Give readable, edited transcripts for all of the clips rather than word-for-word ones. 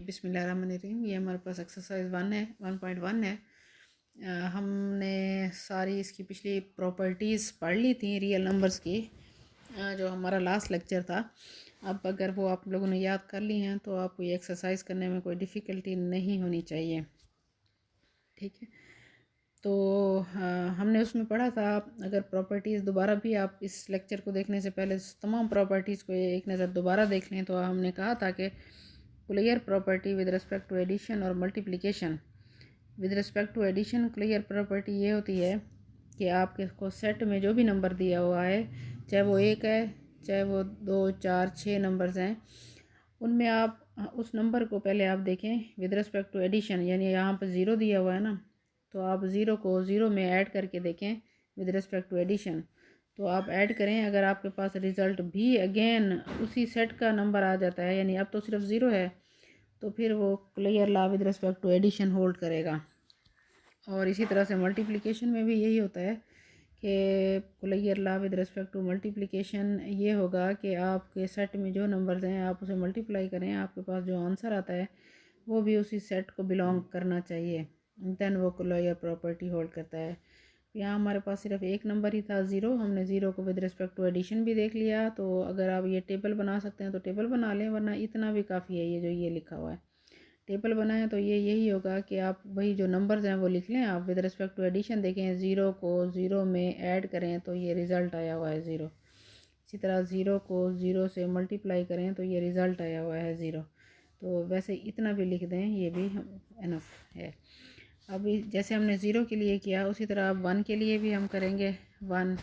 बिस्मिल्लाहिर्रहमानिर्रहीम। ये हमारे पास एक्सरसाइज 1.1 है। हमने सारी इसकी पिछली प्रॉपर्टीज़ पढ़ ली थी रियल नंबर्स की, जो हमारा लास्ट लेक्चर था। अब अगर वो आप लोगों ने याद कर ली हैं तो आपको ये एक्सरसाइज करने में कोई डिफ़िकल्टी नहीं होनी चाहिए, ठीक है। तो हमने उसमें पढ़ा था, अगर प्रॉपर्टीज़ दोबारा भी आप इस लेक्चर को देखने से पहले तमाम प्रॉपर्टीज़ को एक नज़र दोबारा देख लें, तो हमने कहा था कि clear property with respect to addition और multiplication. With respect to addition clear property ये होती है कि आपके को सेट में जो भी नंबर दिया हुआ है, चाहे वो 1 है, चाहे वो 2, 4, 6 नंबर्स हैं, उनमें आप उस नंबर को पहले आप देखें विद रिस्पेक्ट टू एडिशन, यानी यहाँ पर ज़ीरो दिया हुआ है ना, तो आप ज़ीरो को ज़ीरो में ऐड करके देखें विद रिस्पेक्ट टू एडिशन। तो आप ऐड करें, अगर आपके पास रिज़ल्ट भी अगेन उसी सेट का नंबर आ जाता है, यानी अब तो सिर्फ ज़ीरो है, तो फिर वो clear law with respect to addition hold करेगा। और इसी तरह से मल्टीप्लिकेशन में भी यही होता है कि clear law with respect to multiplication ये होगा कि आपके सेट में जो नंबर्स हैं आप उसे मल्टीप्लाई करें, आपके पास जो आंसर आता है वो भी उसी सेट को बिलोंग करना चाहिए, देन वो क्लियर प्रॉपर्टी होल्ड करता है। यहाँ हमारे पास सिर्फ एक नंबर ही था ज़ीरो, हमने ज़ीरो को विद रिस्पेक्ट टू एडिशन भी देख लिया। तो अगर आप ये टेबल बना सकते हैं तो टेबल बना लें, वरना इतना भी काफ़ी है। ये जो ये लिखा हुआ है टेबल बनाएं तो ये यही होगा कि आप वही जो नंबर्स हैं वो लिख लें। आप विद रिस्पेक्ट टू एडिशन देखें, ज़ीरो को ज़ीरो में ऐड करें तो ये रिज़ल्ट आया हुआ है ज़ीरो। इसी तरह ज़ीरो को ज़ीरो से मल्टीप्लाई करें तो ये रिज़ल्ट आया हुआ है ज़ीरो। तो वैसे इतना भी लिख दें, ये भी इनफ है। अभी जैसे हमने ज़ीरो के लिए किया उसी तरह अब 1 के लिए भी हम करेंगे 1।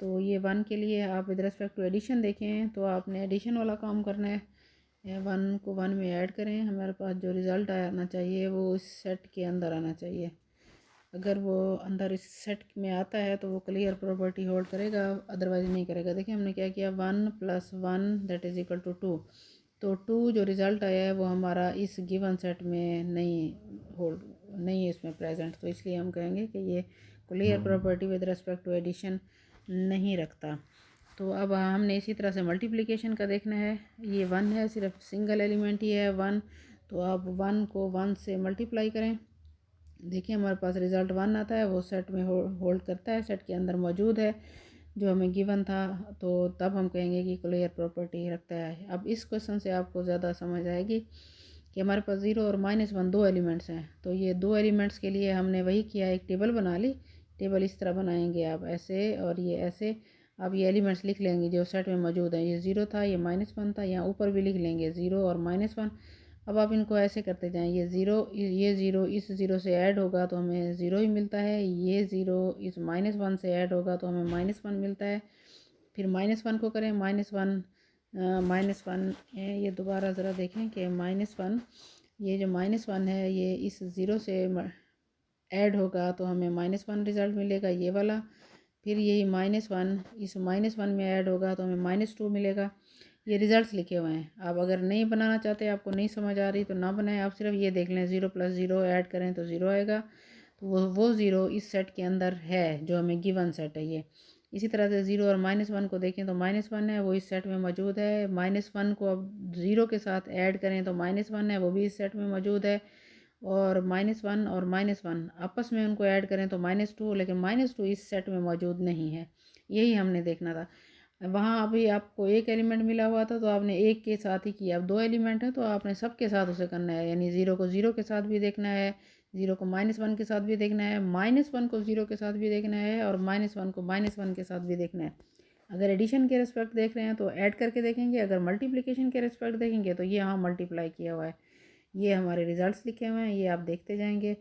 तो ये 1 के लिए आप विद रिस्पेक्ट टू एडिशन देखें तो आपने एडिशन वाला काम करना है। 1 को 1 में ऐड करें, हमारे पास जो रिज़ल्ट आना चाहिए वो इस सेट के अंदर आना चाहिए। अगर वो अंदर इस सेट में आता है तो वो क्लियर प्रॉपर्टी होल्ड करेगा, अदरवाइज नहीं करेगा। देखिए हमने क्या किया, 1 + 1 दैट इज़ इक्वल टू 2। तो 2 जो रिज़ल्ट आया है वो हमारा इस गिवन सेट में नहीं है इसमें प्रेजेंट, तो इसलिए हम कहेंगे कि ये clear property with respect to addition नहीं रखता। तो अब हमने इसी तरह से मल्टीप्लिकेशन का देखना है। ये 1 है, सिर्फ सिंगल एलिमेंट ही है 1, तो आप 1 को 1 से मल्टीप्लाई करें। देखिए हमारे पास रिज़ल्ट 1 आता है, वो सेट में होल्ड करता है, सेट के अंदर मौजूद है जो हमें गिवन था। तो तब हम कहेंगे कि क्लियर प्रॉपर्टी रखता है। अब इस क्वेश्चन से आपको ज़्यादा समझ आएगी कि हमारे पास ज़ीरो और -1 दो एलिमेंट्स हैं। तो ये दो एलिमेंट्स के लिए हमने वही किया, एक टेबल बना ली। टेबल इस तरह बनाएंगे आप, ऐसे और ये ऐसे। आप ये एलिमेंट्स लिख लेंगे जो सेट में मौजूद हैं। ये ज़ीरो था, ये -1 था, यहाँ ऊपर भी लिख लेंगे ज़ीरो और -1। अब आप इनको ऐसे करते जाएं, ये ज़ीरो इस ज़ीरो से ऐड होगा तो हमें ज़ीरो ही मिलता है, ये ज़ीरो इस -1 से ऐड होगा तो हमें -1 मिलता है। फिर -1 को करें, -1 ये दोबारा ज़रा देखें कि -1, ये जो -1 है ये इस ज़ीरो से ऐड होगा तो हमें -1 रिज़ल्ट मिलेगा, ये वाला। फिर यही -1 इस -1 में ऐड होगा तो हमें -2 मिलेगा। ये रिज़ल्ट्स लिखे हुए हैं। आप अगर नहीं बनाना चाहते, आपको नहीं समझ आ रही तो ना बनाएं, आप सिर्फ ये देख लें 0 + 0 ऐड करें तो 0 आएगा। तो वो ज़ीरो इस सेट के अंदर है जो हमें गिवन सेट है ये। इसी तरह से 0 और -1 को देखें तो -1 है, वो इस सेट में मौजूद है। -1 को अब 0 के साथ ऐड करें तो -1 है, वो भी इस सेट में मौजूद है। और -1 और -1 आपस में उनको ऐड करें तो -2, लेकिन -2 इस सेट में मौजूद नहीं है। यही हमने देखना था। वहाँ अभी आपको एक एलिमेंट मिला हुआ था तो आपने एक के साथ ही किया। अब दो एलिमेंट है तो आपने सब के साथ उसे करना है, यानी 0 को 0 के साथ भी देखना है, 0 को -1 के साथ भी देखना है, -1 को 0 के साथ भी देखना है, और -1 को -1 के साथ भी देखना है। अगर एडिशन के रिस्पेक्ट देख रहे हैं तो ऐड करके देखेंगे, अगर मल्टीप्लिकेशन के रिस्पेक्ट देखेंगे तो ये यहाँ मल्टीप्लाई किया हुआ है। ये हमारे रिजल्ट्स लिखे हुए हैं, ये आप देखते जाएंगे।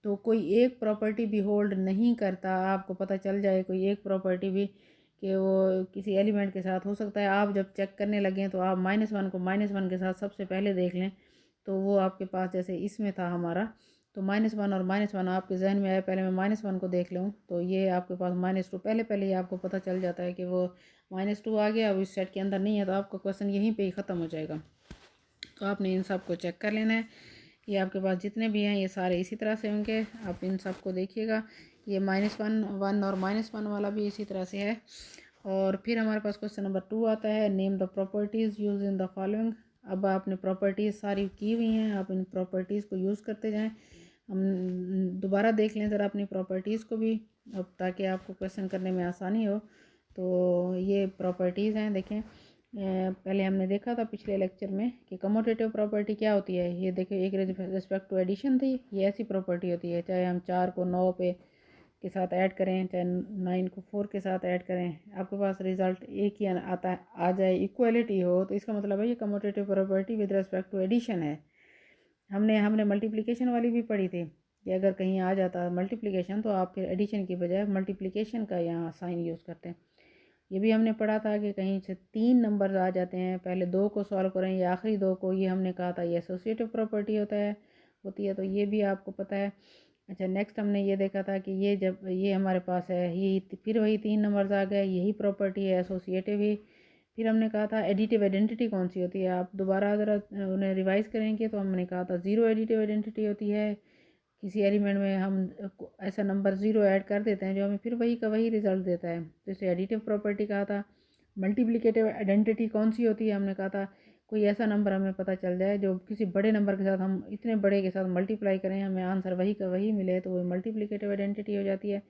तो कोई एक प्रॉपर्टी भी होल्ड नहीं करता, आपको पता चल जाए कोई एक प्रॉपर्टी भी कि वो किसी एलिमेंट के साथ हो सकता है। आप जब चेक करने लगें तो आप -1 को -1 के साथ सबसे पहले देख लें, तो वो आपके पास जैसे इसमें था हमारा, तो -1 और -1 आपके जहन में आया, पहले मैं -1 को देख लूँ तो ये आपके पास -2 पहले ही आपको पता चल जाता है कि वो -2 आ गया, अब इस सेट के अंदर नहीं है, तो आपका क्वेश्चन यहीं पे ही ख़त्म हो जाएगा। तो आपने इन सब को चेक कर लेना है। ये आपके पास जितने भी हैं ये सारे इसी तरह से होंगे, आप इन सब को देखिएगा। ये -1 और -1 वाला भी इसी तरह से है। और फिर हमारे पास क्वेश्चन नंबर 2 आता है, name the properties use in the following. अब आपने प्रॉपर्टीज़ सारी की हुई हैं, आप इन प्रॉपर्टीज़ को यूज़ करते जाएं। हम दोबारा देख लें ज़रा अपनी प्रॉपर्टीज़ को भी, अब ताकि आपको क्वेश्चन करने में आसानी हो। तो ये प्रॉपर्टीज़ हैं, देखें पहले हमने देखा था पिछले लेक्चर में कि कमोटेटिव प्रॉपर्टी क्या होती है। ये देखिए, एक रिस्पेक्ट टू एडिशन थी, ये ऐसी प्रॉपर्टी होती है, चाहे हम 4 को 9 पे के साथ ऐड करें, चाहे 9 को 4 के साथ ऐड करें, आपके पास रिज़ल्ट एक ही आता है, आ जाए, इक्वलिटी हो, तो इसका मतलब है ये commutative property with respect to addition है। हमने हमने मल्टीप्लिकेशन वाली भी पढ़ी थी कि अगर कहीं आ जाता मल्टीप्लिकेशन तो आप फिर एडिशन की बजाय मल्टीप्लिकेशन का यहाँ साइन यूज़ करते हैं। ये भी हमने पढ़ा था कि कहीं से 3 नंबर आ जाते हैं, पहले 2 को सॉल्व करें या आखिरी 2 को, ये हमने कहा था ये एसोसिएटिव प्रॉपर्टी होती है, तो ये भी आपको पता है। अच्छा, नेक्स्ट हमने ये देखा था कि ये जब ये हमारे पास है, ये फिर वही 3 नंबर्स आ गए, यही प्रॉपर्टी है एसोसिएटिव ही। फिर हमने कहा था एडिटिव आइडेंटिटी कौन सी होती है, आप दोबारा ज़रा उन्हें रिवाइज़ करेंगे तो हमने कहा था ज़ीरो एडिटिव आइडेंटिटी होती है। किसी एलिमेंट में हम ऐसा नंबर ज़ीरो ऐड कर देते हैं जो हमें फिर वही का वही रिज़ल्ट देता है, तो इसे एडिटिव प्रॉपर्टी कहा था। मल्टीप्लिकेटिव आइडेंटिटी कौन सी होती है, हमने कहा था कोई ऐसा नंबर हमें पता चल जाए जो किसी बड़े नंबर के साथ हम इतने बड़े के साथ मल्टीप्लाई करें, हमें आंसर वही का वही मिले, तो वो मल्टीप्लिकेटिव आइडेंटिटी हो जाती है।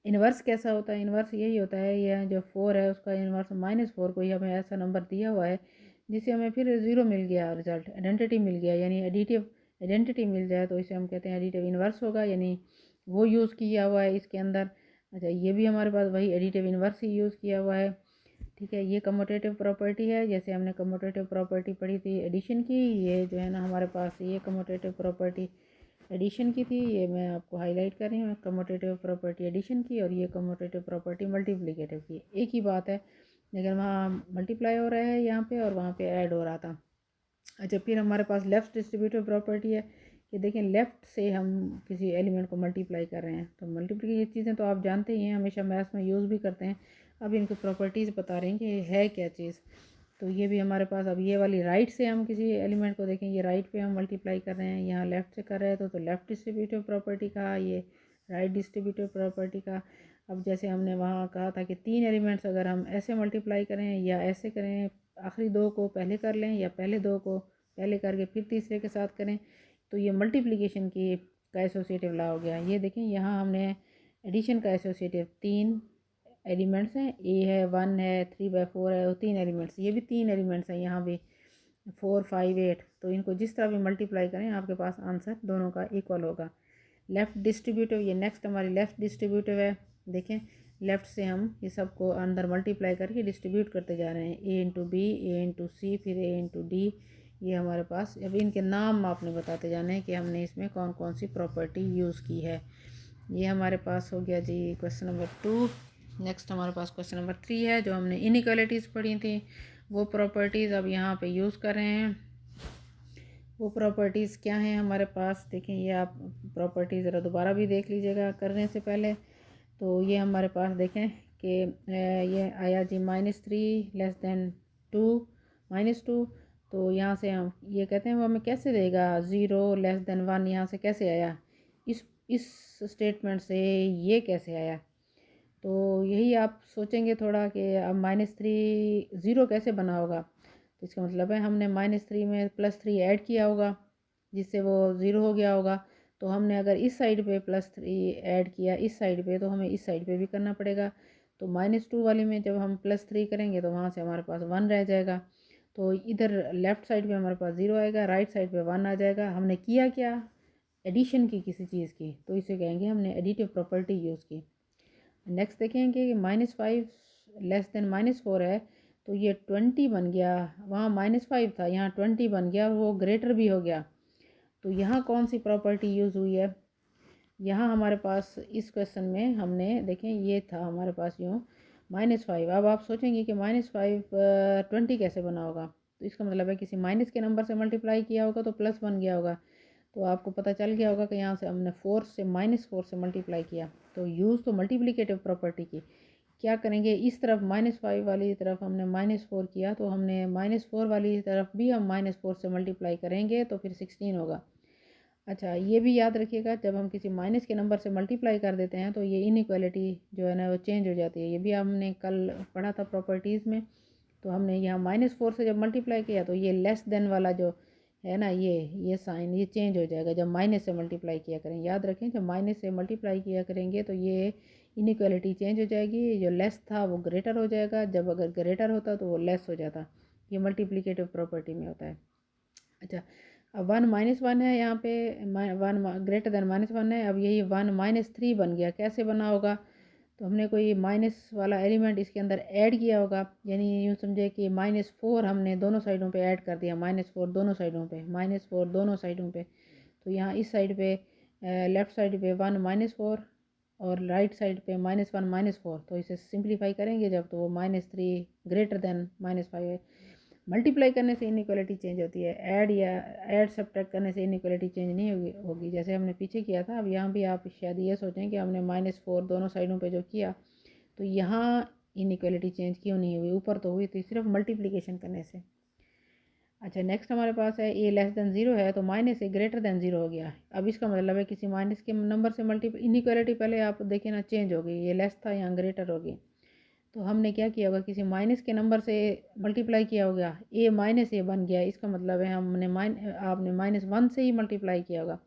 इन्वर्स कैसा होता है, इन्वर्स यही होता है, यह जो 4 है उसका इन्वर्स -4, कोई हमें ऐसा नंबर दिया हुआ है जिससे हमें फिर ज़ीरो मिल गया, रिजल्ट आइडेंटिटी मिल गया, यानी एडिटिव आइडेंटिटी मिल जाए तो इसे हम कहते हैं एडिटिव इन्वर्स होगा, यानी वो यूज़ किया हुआ है इसके अंदर। अच्छा, ये भी हमारे पास वही एडिटिव इन्वर्स ही यूज़ किया हुआ है, ठीक है। ये कम्यूटेटिव प्रॉपर्टी है, जैसे हमने कम्यूटेटिव प्रॉपर्टी पढ़ी थी एडिशन की, ये जो है ना हमारे पास ये कम्यूटेटिव प्रॉपर्टी एडिशन की थी, ये मैं आपको हाईलाइट कर रही हूँ, कम्यूटेटिव प्रॉपर्टी एडिशन की, और ये कम्यूटेटिव प्रॉपर्टी मल्टीप्लिकेटिव की, एक ही बात है, लेकिन वहाँ मल्टीप्लाई हो रहा है यहाँ पे और वहाँ पे ऐड हो रहा था। अच्छा, फिर हमारे पास लेफ्ट डिस्ट्रीब्यूटिव प्रॉपर्टी है कि देखें लेफ़्ट से हम किसी एलिमेंट को मल्टीप्लाई कर रहे हैं, तो मल्टीप्लाई ये चीज़ें तो आप जानते ही हैं, हमेशा मैथ्स में यूज़ भी करते हैं। अब इनकी प्रॉपर्टीज़ बता रहे हैं कि है क्या चीज़। तो ये भी हमारे पास, अब ये वाली राइट से हम किसी एलिमेंट को देखें, ये राइट पे हम मल्टीप्लाई कर रहे हैं, यहाँ लेफ़्ट से कर रहे हैं तो लेफ़्ट डिस्ट्रीब्यूटिव प्रॉपर्टी का, ये राइट डिस्ट्रीब्यूटिव प्रॉपर्टी का। अब जैसे हमने वहाँ कहा था कि 3 एलिमेंट्स अगर हम ऐसे मल्टीप्लाई करें या ऐसे करें, आखिरी 2 को पहले कर लें या पहले 2 को पहले करके फिर तीसरे के साथ करें, तो ये मल्टीप्लिकेशन की का एसोसिएटिव लॉ हो गया। ये देखें यहाँ हमने एडिशन का एसोसिएटिव 3 एलिमेंट्स हैं, ए है, 1 है, 3/4 है, और 3 एलिमेंट्स, ये भी 3 एलिमेंट्स हैं यहाँ भी 4, 5, 8, तो इनको जिस तरह भी मल्टीप्लाई करें आपके पास आंसर दोनों का इक्वल होगा। लेफ़्ट डिस्ट्रीब्यूटिव, ये नेक्स्ट हमारी लेफ़्ट डिस्ट्रीब्यूटिव है, देखें लेफ़्ट से हम ये सबको अंदर मल्टीप्लाई करके डिस्ट्रीब्यूट करते जा रहे हैं, ए इंटू बी, ए इंटू सी, फिर ए इंटू डी, ये हमारे पास। अब इनके नाम आपने बताते जाने हैं कि हमने इसमें कौन कौन सी प्रॉपर्टी यूज़ की है। ये हमारे पास हो गया जी क्वेश्चन नंबर 2। नेक्स्ट हमारे पास क्वेश्चन नंबर 3 है, जो हमने इनइक्वालिटीज़ पढ़ी थी वो प्रॉपर्टीज़ अब यहाँ पे यूज़ कर रहे हैं। वो प्रॉपर्टीज़ क्या हैं हमारे पास, देखें ये आप प्रॉपर्टीज़ ज़रा दोबारा भी देख लीजिएगा करने से पहले। तो ये हमारे पास देखें कि ये आया जी -3 लेस दैन 2, -2, तो यहाँ से हम ये कहते हैं वो हमें कैसे देगा, 0 लेस दैन 1 यहाँ से कैसे आया, इस स्टेटमेंट से ये कैसे आया। तो यही आप सोचेंगे थोड़ा कि अब -3 ज़ीरो कैसे बना होगा, तो इसका मतलब है हमने -3 में +3 ऐड किया होगा जिससे वो ज़ीरो हो गया होगा। तो हमने अगर इस साइड पे +3 ऐड किया इस साइड पे, तो हमें इस साइड पे भी करना पड़ेगा। तो -2 वाली में जब हम +3 करेंगे तो वहाँ से हमारे पास 1 रह जाएगा, तो इधर लेफ़्ट साइड पे हमारे पास 0 आएगा, राइट साइड पे 1 आ जाएगा। हमने किया क्या, एडिशन की किसी चीज़ की, तो इसे कहेंगे हमने एडिटिव प्रॉपर्टी यूज़ की। नेक्स्ट देखेंगे कि -5 लेस देन -4 है, तो ये 20 बन गया, वहाँ -5 था, यहाँ 20 बन गया और वो ग्रेटर भी हो गया। तो यहाँ कौन सी प्रॉपर्टी यूज़ हुई है, यहाँ हमारे पास इस क्वेश्चन में हमने देखें ये था हमारे पास यूँ -5। अब आप सोचेंगे कि -5 20 कैसे बना होगा, तो इसका मतलब है किसी माइनस के नंबर से मल्टीप्लाई किया होगा तो प्लस बन गया होगा। तो आपको पता चल गया होगा कि यहाँ से हमने 4 से -4 से मल्टीप्लाई किया, तो यूज़ तो मल्टीप्लिकेटिव प्रॉपर्टी की। क्या करेंगे, इस तरफ -5 वाली तरफ हमने -4 किया, तो हमने -4 वाली तरफ भी हम -4 से मल्टीप्लाई करेंगे तो फिर 16 होगा। अच्छा, ये भी याद रखिएगा जब हम किसी माइनस के नंबर से मल्टीप्लाई कर देते हैं तो ये इनइक्वालिटी जो है ना वो चेंज हो जाती है। ये भी हमने कल पढ़ा था प्रॉपर्टीज़ में तो हमने यहाँ -4 से जब मल्टीप्लाई किया तो ये लेस देन वाला जो है ना, ये साइन ये चेंज हो जाएगा जब माइनस से मल्टीप्लाई किया करें। याद रखें जब माइनस से मल्टीप्लाई किया करेंगे तो ये इनइक्वालिटी चेंज हो जाएगी, जो लेस था वो ग्रेटर हो जाएगा, जब अगर ग्रेटर होता तो वो लेस हो जाता। ये मल्टीप्लिकेटिव प्रॉपर्टी में होता है। अच्छा, अब 1 -1 है यहाँ पे, 1 ग्रेटर देन -1 है। अब यही 1 -3 बन गया, कैसे बना होगा? तो हमने कोई माइनस वाला एलिमेंट इसके अंदर ऐड किया होगा, यानी यूँ समझे कि -4 हमने दोनों साइडों पे ऐड कर दिया, -4 दोनों साइडों पे, -4 दोनों साइडों पे। तो यहाँ इस साइड पे लेफ़्ट साइड पे 1 -4 और राइट साइड पे -1 -4। तो इसे सिंप्लीफाई करेंगे जब तो वो -3 ग्रेटर देन -5 है। मल्टीप्लाई करने से इनइक्वालिटी चेंज होती है, ऐड सब्ट्रैक्ट करने से इनइक्वालिटी चेंज नहीं होगी जैसे हमने पीछे किया था। अब यहाँ भी आप शायद ये सोचें कि हमने -4 दोनों साइडों पे जो किया तो यहाँ इनइक्वालिटी चेंज क्यों नहीं हुई, ऊपर तो हुई थी सिर्फ मल्टीप्लिकेशन करने से। अच्छा, नेक्स्ट हमारे पास है ए लेस देन 0 है तो माइनस ए ग्रेटर देन 0 हो गया। अब इसका मतलब है किसी माइनस के नंबर से इनइक्वालिटी पहले आप देखिए ना चेंज हो गई, ये लेस था यहाँ ग्रेटर हो गई। तो हमने क्या किया होगा, किसी माइनस के नंबर से मल्टीप्लाई किया होगा, ए माइनस ए बन गया, इसका मतलब है हमने आपने -1 से ही मल्टीप्लाई किया होगा।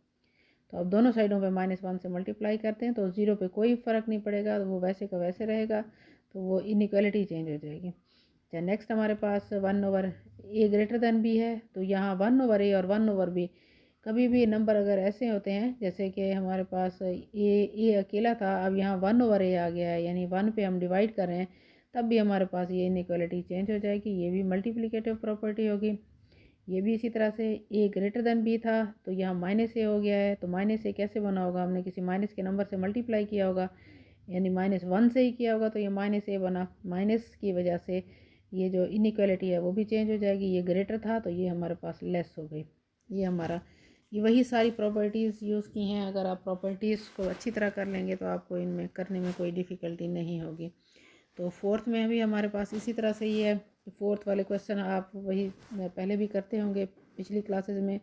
तो अब दोनों साइडों पे -1 से मल्टीप्लाई करते हैं तो 0 पे कोई फ़र्क नहीं पड़ेगा, तो वो वैसे का वैसे रहेगा, तो वो इनइक्वालिटी चेंज हो जाएगी। अच्छा, नेक्स्ट हमारे पास 1/a ग्रेटर देन b है, तो यहाँ 1/a और 1/b कभी भी नंबर अगर ऐसे होते हैं जैसे कि हमारे पास ए अकेला था, अब यहाँ 1/a आ गया है, यानी 1 पे हम डिवाइड कर रहे हैं, तब भी हमारे पास ये इनइक्वालिटी चेंज हो जाएगी, ये भी मल्टीप्लिकेटिव प्रॉपर्टी होगी। ये भी इसी तरह से ए ग्रेटर देन बी था तो यहाँ -a हो गया है, तो -a कैसे बना होगा, हमने किसी माइनस के नंबर से मल्टीप्लाई किया होगा, यानी -1 से ही किया होगा तो ये -a बना। माइनस की वजह से ये जो इनइक्वालिटी है वो भी चेंज हो जाएगी, ये ग्रेटर था तो ये हमारे पास लेस हो गई। ये हमारा ये वही सारी प्रॉपर्टीज़ यूज़ की हैं। अगर आप प्रॉपर्टीज़ को अच्छी तरह कर लेंगे तो आपको इनमें करने में कोई डिफ़िकल्टी नहीं होगी। तो फोर्थ में भी हमारे पास इसी तरह से ही है। फोर्थ वाले क्वेश्चन आप वही पहले भी करते होंगे पिछली क्लासेस में।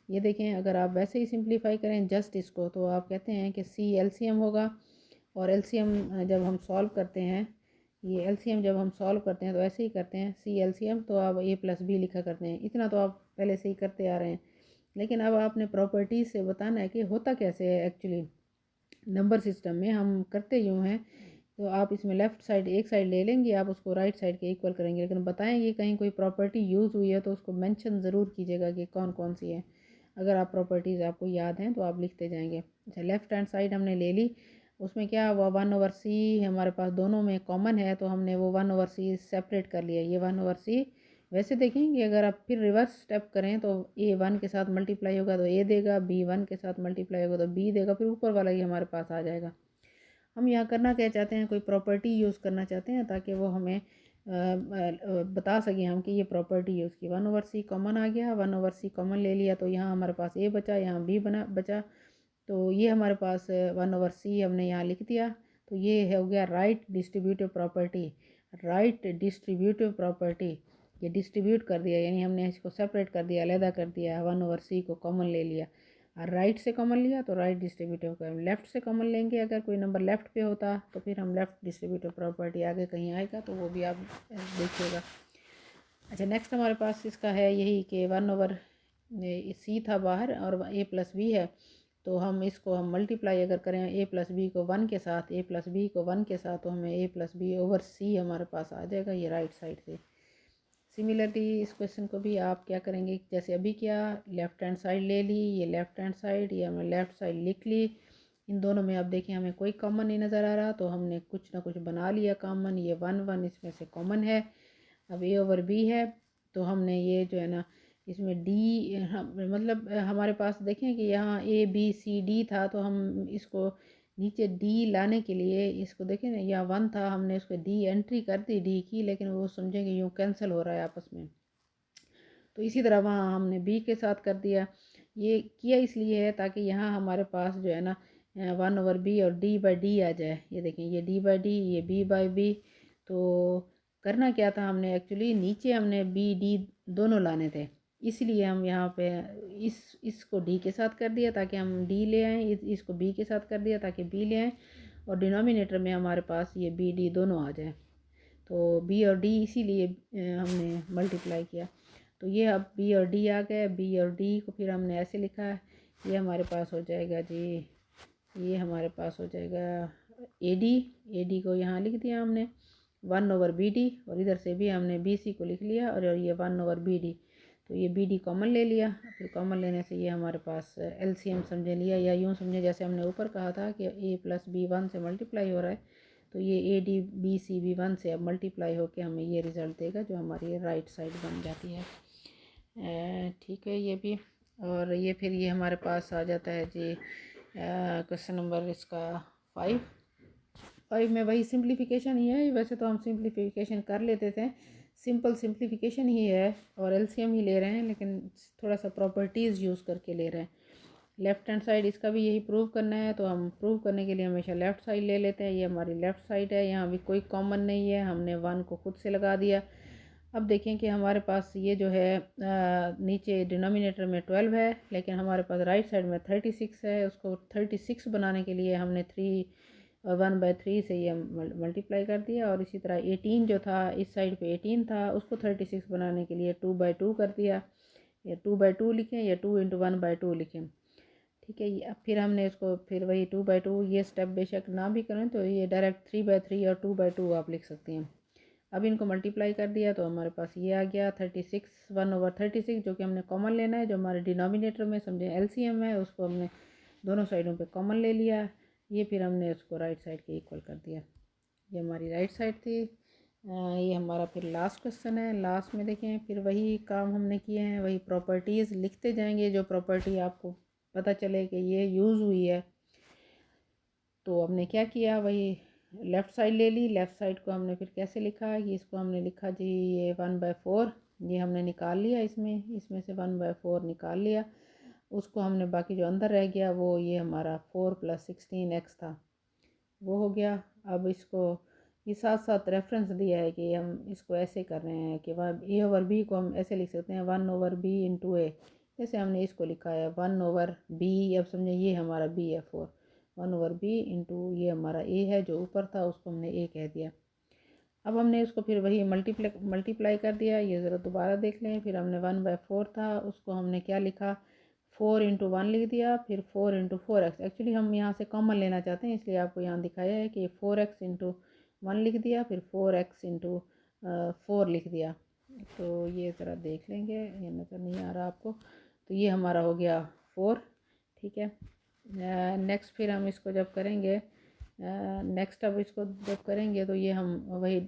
ये देखें, अगर आप वैसे ही सिंप्लीफाई करें जस्ट इसको, तो आप कहते हैं कि सी एलसीएम होगा, और एलसीएम जब हम सॉल्व करते हैं, ये एलसीएम जब हम सॉल्व करते हैं तो ऐसे ही करते हैं, सी एलसीएम तो आप a+b लिखा करते हैं। इतना तो आप पहले से ही करते आ रहे हैं, लेकिन अब आपने प्रॉपर्टीज़ से बताना है कि होता कैसे है एक्चुअली। नंबर सिस्टम में हम करते यूँ हैं, तो आप इसमें लेफ़्ट साइड एक साइड ले लेंगे, आप उसको राइट साइड के इक्वल करेंगे, लेकिन बताएंगे कहीं कोई प्रॉपर्टी यूज़ हुई है तो उसको मेंशन ज़रूर कीजिएगा कि कौन कौन सी है। अगर आप प्रॉपर्टीज़ आपको याद हैं तो आप लिखते जाएंगे। अच्छा, लेफ़्ट हैंड साइड हमने ले ली, उसमें क्या हुआ 1/c हमारे पास दोनों में कॉमन है, तो हमने वो 1/c सेपरेट कर लिया। ये 1/c वैसे देखेंगे, अगर आप फिर रिवर्स स्टेप करें तो a 1 के साथ मल्टीप्लाई होगा तो a देगा, b 1 के साथ मल्टीप्लाई होगा तो b देगा, फिर ऊपर वाला ही हमारे पास आ जाएगा। हम यहाँ करना क्या चाहते हैं, कोई प्रॉपर्टी यूज़ करना चाहते हैं ताकि वो हमें बता सकें हम कि ये प्रॉपर्टी यूज़ की। 1/c कॉमन आ गया, 1/c कॉमन ले लिया तो यहाँ हमारे पास a बचा, यहाँ b बचा, तो ये हमारे पास 1/c हमने यहाँ लिख दिया। तो ये हो गया right distributive property. Right distributive property, ये डिस्ट्रीब्यूट कर दिया, यानी हमने इसको सेपरेट कर दिया, अलहदा कर दिया, 1/c को कॉमन ले लिया। और राइट से कॉमन लिया तो राइट डिस्ट्रीब्यूटिव का। लेफ़्ट से कॉमन लेंगे, अगर कोई नंबर लेफ़्ट पे होता तो फिर हम लेफ़्ट डिस्ट्रीब्यूटिव प्रॉपर्टी आगे कहीं आएगा तो वो भी आप देखिएगा। अच्छा, नेक्स्ट हमारे पास इसका है यही कि 1/c था बाहर और a+b है, तो हम इसको हम मल्टीप्लाई अगर करें a+b को 1 के साथ, a+b को 1 के साथ, तो हमें a+b/c हमारे पास आ जाएगा, ये राइट साइड से। सिमिलरली इस क्वेश्चन को भी आप क्या करेंगे, जैसे अभी क्या लेफ़्ट हैंड साइड ले ली, ये लेफ़्ट हैंड साइड, ये हमने लेफ़्ट साइड लिख ली। इन दोनों में आप देखें हमें कोई कॉमन नहीं नज़र आ रहा, तो हमने कुछ ना कुछ बना लिया कॉमन। ये 1 इसमें से कॉमन है। अब a/b है, तो हमने ये जो है ना इसमें d मतलब हमारे पास देखें कि यहाँ a b c d था, तो हम इसको नीचे d लाने के लिए इसको देखें ना, यहाँ 1 था, हमने इसको d एंट्री कर दी d की, लेकिन वो समझेंगे यूँ कैंसिल हो रहा है आपस में। तो इसी तरह वहाँ हमने b के साथ कर दिया। ये किया इसलिए है ताकि यहाँ हमारे पास जो है ना 1/b और d/d आ जाए। ये देखें, ये d/d, ये b/b। तो करना क्या था, हमने एक्चुअली नीचे हमने b d दोनों लाने थे, इसलिए हम यहाँ पे इसको d के साथ कर दिया ताकि हम d ले आएँ, इसको b के साथ कर दिया ताकि b ले आएँ, और डिनोमिनेटर में हमारे पास ये b d दोनों आ जाए। तो बी और डी इसीलिए हमने मल्टीप्लाई किया। तो ये अब बी और डी आ गए। बी और डी को फिर हमने ऐसे लिखा है, ये हमारे पास हो जाएगा जी, ये हमारे पास हो जाएगा ए डी को यहाँ लिख दिया हमने 1/BD, और इधर से भी हमने BC को लिख लिया और ये 1/BD। तो ये BD कॉमन ले लिया। फिर कॉमन लेने से ये हमारे पास LCM समझे लिया, या यूँ समझे जैसे हमने ऊपर कहा था कि A + B 1 से मल्टीप्लाई हो रहा है, तो ये AD BC भी 1 से अब मल्टीप्लाई होकर हमें ये रिज़ल्ट देगा जो हमारी राइट साइड बन जाती है। ठीक है ये भी। और ये फिर ये हमारे पास आ जाता है जी क्वेश्चन नंबर इसका 5 में वही सिंप्लीफिकेशन ही है। वैसे तो हम सिंप्लीफिकेशन कर लेते थे, सिंपल सिंप्लीफिकेशन ही है और एलसीएम ही ले रहे हैं, लेकिन थोड़ा सा प्रॉपर्टीज़ यूज़ करके ले रहे हैं। लेफ़्ट हैंड साइड इसका भी यही प्रूव करना है, तो हम प्रूव करने के लिए हमेशा लेफ़्ट साइड ले लेते हैं। ये हमारी लेफ़्ट साइड है, यहाँ भी कोई कॉमन नहीं है, हमने 1 को खुद से लगा दिया। अब देखें कि हमारे पास ये जो है नीचे डिनोमिनेटर में 12 है, लेकिन हमारे पास राइट साइड में 36 है। उसको 36 बनाने के लिए हमने 1/3 से ये मल्टीप्लाई कर दिया, और इसी तरह 18 जो था इस साइड पे 18 था, उसको 36 बनाने के लिए 2/2 कर दिया। या 2/2 लिखें या 2 × 1/2 लिखें, ठीक है। अब फिर हमने इसको फिर वही 2/2, ये स्टेप बेशक ना भी करें तो ये डायरेक्ट 3/3 और 2/2 आप लिख सकती हैं। अब इनको मल्टीप्लाई कर दिया तो हमारे पास ये आ गया 36 1/36, जो कि हमने कॉमन लेना है। जो हमारे डिनोमिनेटर में समझे एलसीएम है, उसको हमने दोनों साइडों पे कॉमन ले लिया। ये फिर हमने उसको राइट साइड के इक्वल कर दिया। ये हमारी राइट साइड थी। ये हमारा फिर लास्ट क्वेश्चन है। लास्ट में देखें फिर वही काम हमने किए हैं, वही प्रॉपर्टीज़ लिखते जाएंगे। जो प्रॉपर्टी आपको पता चले कि ये यूज़ हुई है, तो हमने क्या किया, वही लेफ़्ट साइड ले ली। लेफ़्ट साइड को हमने फिर कैसे लिखा कि इसको हमने लिखा जी ये 1/4, ये हमने निकाल लिया, इसमें से 1/4 निकाल लिया। उसको हमने बाकी जो अंदर रह गया वो ये हमारा 4 + 16x था, वो हो गया। अब इसको ये साथ साथ रेफरेंस दिया है कि हम इसको ऐसे कर रहे हैं कि वह A/B को हम ऐसे लिख सकते हैं 1/B × A। जैसे हमने इसको लिखा है 1/B, अब समझे ये हमारा B है 4, 1/B × ये हमारा A है, जो ऊपर था उसको हमने A कह दिया। अब हमने उसको फिर वही मल्टीप्लाई कर दिया। ये ज़रा दोबारा देख लें। फिर हमने 1/4 था, उसको हमने क्या लिखा, 4 × 1 लिख दिया, फिर 4 × 4x। एक्चुअली हम यहाँ से कॉमन लेना चाहते हैं, इसलिए आपको यहाँ दिखाया है कि 4x × 1 लिख दिया, फिर 4x × 4 लिख दिया। तो ये ज़रा देख लेंगे, ये नज़र नहीं आ रहा आपको। तो ये हमारा हो गया 4, ठीक है। नेक्स्ट फिर हम इसको जब करेंगे, नेक्स्ट अब इसको जब करेंगे तो ये हम वही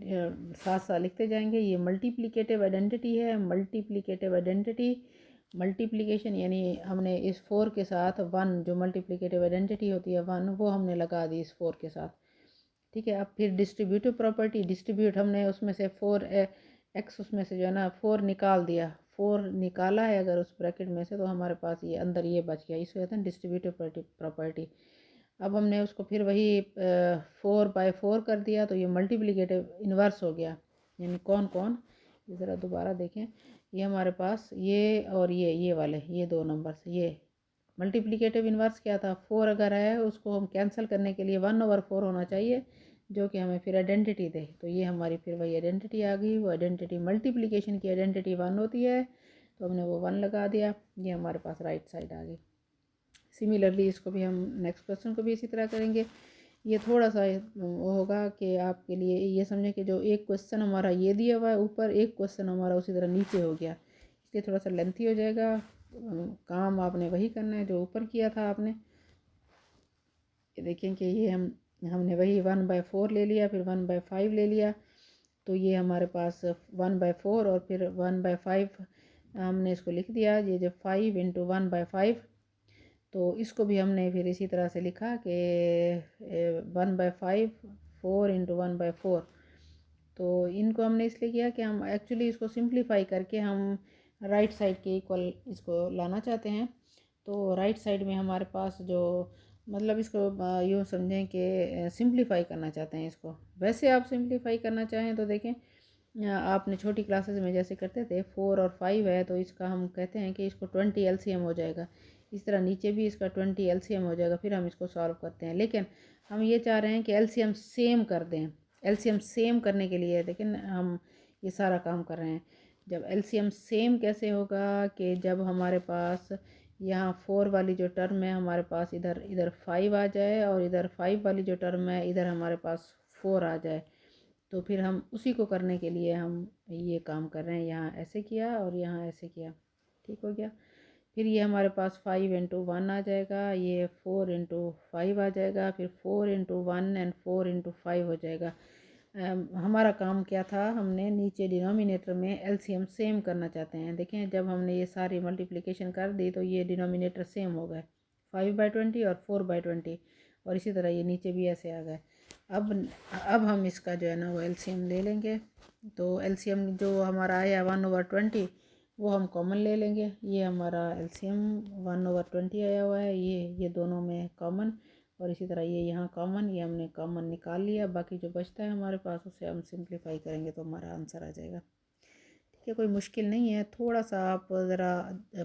साथ साथ लिखते जाएंगे। ये मल्टीप्लिकेटिव आइडेंटिटी है। मल्टीप्लिकेटिव आइडेंटिटी, मल्टीप्लिकेशन यानी हमने इस 4 के साथ 1, जो मल्टीप्लिकेटिव आइडेंटिटी होती है 1, वो हमने लगा दी इस 4 के साथ, ठीक है। अब फिर डिस्ट्रीब्यूटिव प्रॉपर्टी, डिस्ट्रीब्यूट हमने उसमें से 4x उसमें से जो है ना 4 निकाल दिया, 4 निकाला है अगर उस ब्रैकेट में से, तो हमारे पास ये अंदर ये बच गया, इसको कहते हैं डिस्ट्रीब्यूटिव प्रॉपर्टी। अब हमने उसको फिर वही 4/4 कर दिया, तो ये मल्टीप्लिकेटिव इन्वर्स हो गया। यानी कौन कौन, ज़रा दोबारा देखें, ये हमारे पास ये और ये वाले ये 2 नंबर्स, ये मल्टीप्लिकेटिव इन्वर्स क्या था, 4 अगर है उसको हम कैंसिल करने के लिए 1/4 होना चाहिए, जो कि हमें फिर आइडेंटिटी दे। तो ये हमारी फिर वही आइडेंटिटी आ गई। वो आइडेंटिटी मल्टीप्लिकेशन की आइडेंटिटी 1 होती है, तो हमने वो 1 लगा दिया। ये हमारे पास राइट साइड आ गई। सिमिलरली इसको भी हम नेक्स्ट क्वेश्चन को भी इसी तरह करेंगे। ये थोड़ा सा वो होगा कि आपके लिए ये समझें कि जो एक क्वेश्चन हमारा ये दिया हुआ है ऊपर, एक क्वेश्चन हमारा उसी तरह नीचे हो गया, इसलिए थोड़ा सा लेंथी हो जाएगा। काम आपने वही करना है जो ऊपर किया था आपने। ये देखें कि ये हमने वही 1/4 ले लिया, फिर 1/5 ले लिया, तो ये हमारे पास 1/4 और फिर 1/5 हमने इसको लिख दिया। ये जो 5 × 1/5, तो इसको भी हमने फिर इसी तरह से लिखा कि 1/5 4 × 1/4। तो इनको हमने इसलिए किया कि हम एक्चुअली इसको सिंप्लीफाई करके हम राइट साइड के इक्वल इसको लाना चाहते हैं। तो राइट साइड में हमारे पास जो मतलब इसको यूँ समझें कि सिंप्लीफाई करना चाहते हैं इसको। वैसे आप सिंप्लीफाई करना चाहें तो देखें, आपने छोटी क्लासेस में जैसे करते थे 4 और 5 है, तो इसका हम कहते हैं कि इसको 20 LCM हो जाएगा। इस तरह नीचे भी इसका 20 LCM हो जाएगा, फिर हम इसको सॉल्व करते हैं। लेकिन हम ये चाह रहे हैं कि LCM सेम कर दें, एलसीएम सेम करने के लिए लेकिन हम ये सारा काम कर रहे हैं। जब एलसीएम सेम कैसे होगा कि जब हमारे पास यहाँ 4 वाली जो टर्म है हमारे पास इधर 5 आ जाए और इधर 5 वाली जो टर्म है इधर हमारे पास 4 आ जाए। तो फिर हम उसी को करने के लिए हम ये काम कर रहे हैं। यहाँ ऐसे किया और यहाँ ऐसे किया, ठीक हो गया। फिर ये हमारे पास 5 इंटू 1 आ जाएगा, ये 4 इंटू 5 आ जाएगा, फिर 4 इंटू 1 एंड 4 इंटू 5 हो जाएगा। हमारा काम क्या था, हमने नीचे डिनोमिनेटर में एलसीएम सेम करना चाहते हैं। देखें जब हमने ये सारी मल्टीप्लिकेशन कर दी तो ये डिनोमिनेटर सेम हो गए, 5/20 और 4/20, और इसी तरह ये नीचे भी ऐसे आ गए। अब हम इसका जो है ना वो एलसीएम ले लेंगे। तो एलसीएम जो हमारा आया 1/20 वो हम कॉमन ले लेंगे। ये हमारा एलसीएम 1/20 आया हुआ है, ये दोनों में कॉमन, और इसी तरह ये यहाँ कॉमन, ये हमने कॉमन निकाल लिया। बाकी जो बचता है हमारे पास उसे हम सिंप्लीफाई करेंगे तो हमारा आंसर आ जाएगा। ठीक है, कोई मुश्किल नहीं है। थोड़ा सा आप ज़रा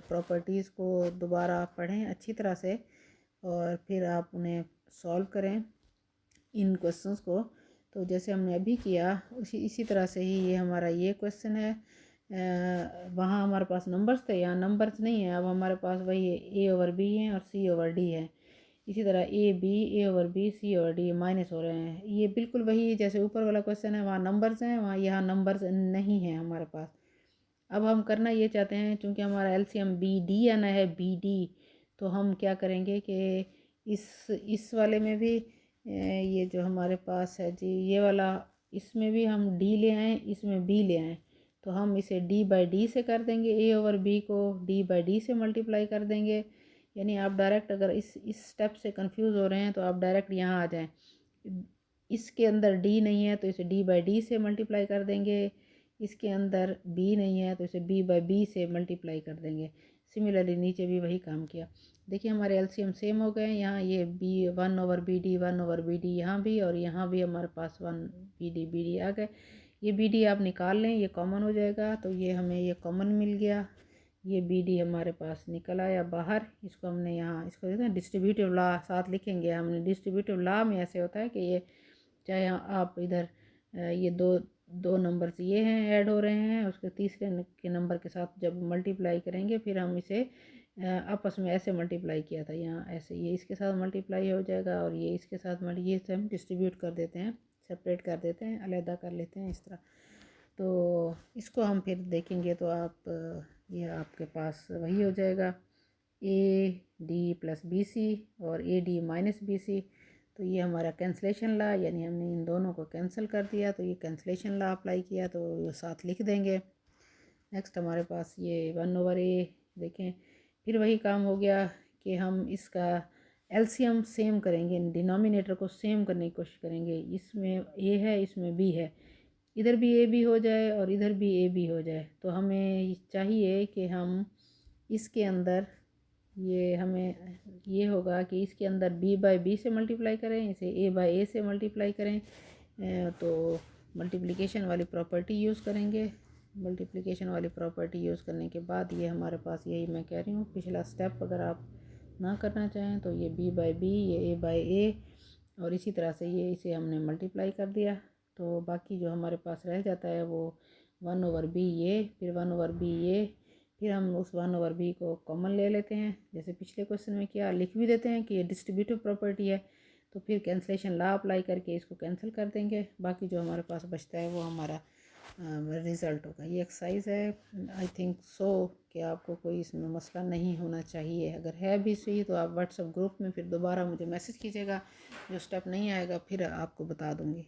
प्रॉपर्टीज़ को दोबारा पढ़ें अच्छी तरह से और फिर आप उन्हें सॉल्व करें इन क्वेश्चंस को। तो जैसे हमने अभी किया इसी तरह से ही ये हमारा ये क्वेश्चन है। वहाँ हमारे पास नंबर्स थे, यहाँ नंबर्स नहीं है। अब हमारे पास वही A/B है और C/D है। इसी तरह A/B C/D माइनस हो रहे हैं। ये बिल्कुल वही जैसे ऊपर वाला क्वेश्चन है, वहाँ नंबर्स हैं, वहाँ यहाँ नंबर्स नहीं है हमारे पास। अब हम करना ये चाहते हैं, चूँकि हमारा एलसीएम BD आना है, BD, तो हम क्या करेंगे कि इस वाले में भी ये जो हमारे पास है जी ये वाला, इसमें भी हम D ले आएँ, इसमें B ले आएँ। तो हम इसे D/D से कर देंगे, A/B को D/D से मल्टीप्लाई कर देंगे। यानी आप डायरेक्ट अगर इस स्टेप से कंफ्यूज हो रहे हैं तो आप डायरेक्ट यहाँ आ जाएं। इसके अंदर D नहीं है तो इसे D/D से मल्टीप्लाई कर देंगे, इसके अंदर B नहीं है तो इसे B/B से मल्टीप्लाई कर देंगे। सिमिलरली नीचे भी वही काम किया। देखिए हमारे एलसीएम सेम हो गए। यहाँ ये B1/BD 1/BD यहाँ भी, और यहाँ भी हमारे पास 1/BD आ गए। ये BD आप निकाल लें, ये कॉमन हो जाएगा। तो ये हमें ये कॉमन मिल गया, ये BD हमारे पास निकल आया बाहर। इसको हमने यहाँ इसको देखते हैं डिस्ट्रीब्यूटिव लॉ साथ लिखेंगे हमने। डिस्ट्रीब्यूटिव लॉ में ऐसे होता है कि ये चाहे आप इधर ये दो नंबर्स ये हैं ऐड हो रहे हैं, उसके तीसरे के नंबर के साथ जब मल्टीप्लाई करेंगे फिर हम इसे आपस में ऐसे मल्टीप्लाई किया था, यहाँ ऐसे ये इसके साथ मल्टीप्लाई हो जाएगा और ये इसके साथ ये से हम डिस्ट्रीब्यूट कर देते हैं, सेपरेट कर देते हैं, अलहदा कर लेते हैं इस तरह। तो इसको हम फिर देखेंगे तो आप ये आपके पास वही हो जाएगा AD + BC और AD - BC। तो ये हमारा कैंसलेशन ला, यानी हमने इन दोनों को कैंसिल कर दिया, तो ये कैंसलेशन ला अप्लाई किया तो ये साथ लिख देंगे। नेक्स्ट हमारे पास ये 1/A, देखें फिर वही काम हो गया कि हम इसका एलसीएम सेम करेंगे, डिनोमिनेटर को सेम करने की कोशिश करेंगे। इसमें A है, इसमें B है, इधर भी AB हो जाए और इधर भी AB हो जाए। तो हमें चाहिए कि हम इसके अंदर ये हमें ये होगा कि इसके अंदर B/B से मल्टीप्लाई करें, इसे A/A से मल्टीप्लाई करें। तो मल्टीप्लिकेशन वाली प्रॉपर्टी यूज़ करेंगे। मल्टीप्लिकेशन वाली प्रॉपर्टी यूज़ करने के बाद ये हमारे पास यही मैं कह रही हूँ, पिछला स्टेप अगर आप ना करना चाहें तो ये B/B, ये A/A, और इसी तरह से ये इसे हमने मल्टीप्लाई कर दिया। तो बाकी जो हमारे पास रह जाता है वो 1/B ये, फिर 1/B ये, फिर हम उस 1/B को कॉमन ले लेते हैं, जैसे पिछले क्वेश्चन में किया, लिख भी देते हैं कि ये डिस्ट्रीब्यूटिव प्रॉपर्टी है। तो फिर कैंसलेशन लॉ अप्लाई करके इसको कैंसिल कर देंगे। बाकी जो हमारे पास बचता है वो हमारा रिज़ल्ट होगा। ये एक्सरसाइज है, आई थिंक सो कि आपको कोई इसमें मसला नहीं होना चाहिए। अगर है भी सही तो आप व्हाट्सएप ग्रुप में फिर दोबारा मुझे मैसेज कीजिएगा, जो स्टेप नहीं आएगा फिर आपको बता दूँगी।